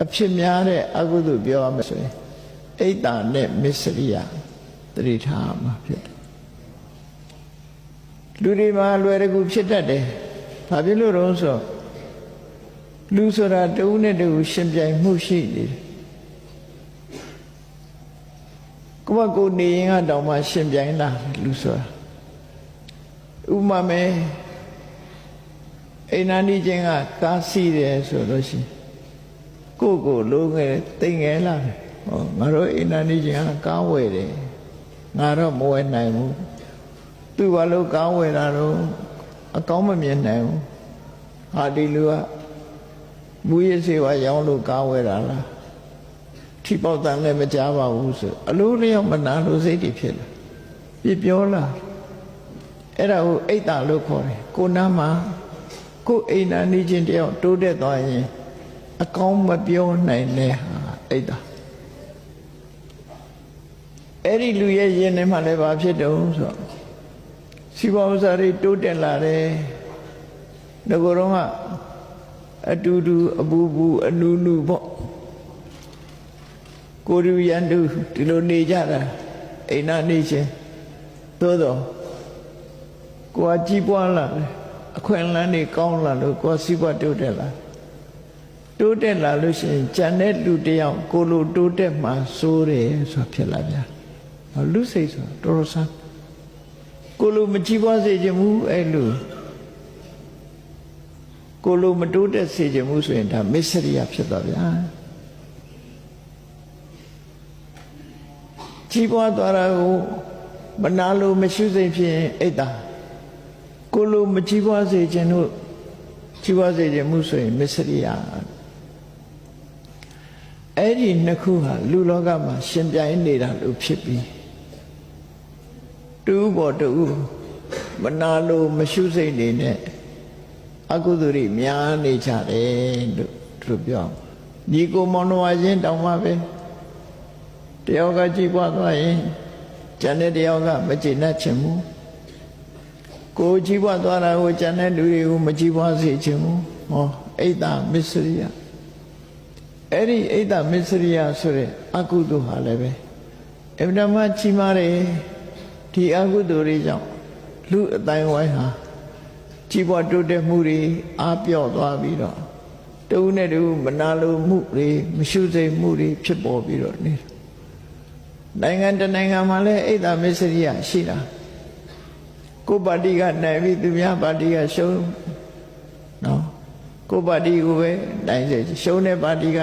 အဖြစ်များတဲ့အကုသိုလ်ပြောရမယ်ဆိုရင်အိတ်တာနဲ့မစ္စရိယတတိထားမှာဖြစ်တယ်လူတွေမှာလွယ်တကူဖြစ်တတ်တယ်ဘာဖြစ်လို့တော့ဆိုလူဆိုတာတဦးနဲ့တဦးရှင်ပြိုင်မှုရှိနေတယ်ကိုနေရင်ကတောင်မှရှင်ပြိုင်လာလူဆိုတာဥမာမဲ့အိမ်နာနီးချင်းကကားစီးတယ်ဆိုလို့ရှိရင်ကိုလုံးငယ်တိမ်ငယ်လာတယ်ဟောငါတို့အိမ်နာနီးချင်းကကားဝယ်တယ်ငါတော့မဝယ်နိုင်ဘူးသူဘာလို့ကားဝယ်တာတော့အကောင်းမမြင်နိုင်ဘူးဟာဒီလူကမူရစေဝါရောင်းလို့ကားဝယ်တာလားထိပေါက်တန်လည်းမကြားပါဘူးဆိုအလိုလျောက်မနာလို့စိတ်တွေဖြစ်လာပြပြောလာအဲ့ဒါကိုအိတ်တာလို့ခေါ်တယ်ကိုနားမှာကိုအိမ်နာနေချင်းတယောက်တိုးတက်သွားရင်အကောင်းမပြောနိုင်တဲ့ဟာအိတ်တာအဲ့ဒီလူရဲ့ရင်ထဲမှာလည်းဘာဖြစ်တုံးဆိုစီပွားဥစ္စာတွေတိုးတက်လာတယ်ငကိုယ်တော့ကအတူတူအပူပူအနူနူပေါ့ကိုရူရန်တူဒီလိုနေကြတာအိမ်နာနေချင်းသို့တော့ကိုကကြီးပွားလာတယ်အခွင့်အလမ်းတွေကောင်းလာလို့ကိုယ်စီးပွားတိုးတက်လာလို့ရှိရင်ကြံတဲ့လူတယောက်ကိုလိုတိုးတက်မှစိုးတယ်ဆိုဖြစ်လာပြန်လူစိတ်ဆိုတော်တော်ဆန်းကိုလိုမကြီးပွားစေချင်ဘူးအဲ့လိုကိုလိုမတိုးတက်စေချင်ဘူးဆိုရင်ဒါမစ္စရိယဖြစ်သွားဗျာကြီးပွားသွားတာကိုမနာလို့မရှိစိတ်ဖြစ်ရင်အိတ်တာကိုလိုမကြီးပွားစေခြင်းတို့ကြီးပွားစေခြင်းမှုဆိုရင်မစ္စရိယအဲ့ဒီနှစ်ခုဟာလူလောကမှာရှင်ပြိုင်နေတာလို့ဖြစ်ပြီးတူပေါ်တူမနာလို့မရှိစိတ်နေနဲ့အကုသိုလ်တွေများနေကြတယ်လို့သူပြောညီကိုမောင်နှမချင်းတောင်မှပဲတယောက်ကကြည်ပွားသွားရင်ကျန်တဲ့တယောက်ကမကျေနပ်ချင်ဘူးကိုကြည်ပွားသွားတာကိုကျန်တဲ့လူတွေကိုမကြည်ပွားစေချင်ဘူးဟောအိတ်တာမစ္စရိယအဲ့ဒီအိတ်တာမစ္စရိယဆိုတဲ့အကုသိုလ်ဟာလည်းပဲအမှန်မှကြီးမားတယ်ဒီအကုသိုလ်တွေကြောင့်လူအတိုင်းဝိုင်းဟာကြီးပွားတိုးတက်မှုတွေအားပြော့သွားပြီးတော့တဦးနဲ့တဦးမနာလိုမှုတွေမရှိစိတ်မှုတွေဖြစ်ပေါ်ပြီးတော့နေနိုင်ငံတနိုင်ငံမှာလည်းအိတ်တာမစ္စရိယရှိတာကိုပါတီကနိုင်ပြီးသူများပါတီကရှုံးနော်ကိုပါတီကိုပဲနိုင်စေရှုံးတဲ့ပါတီက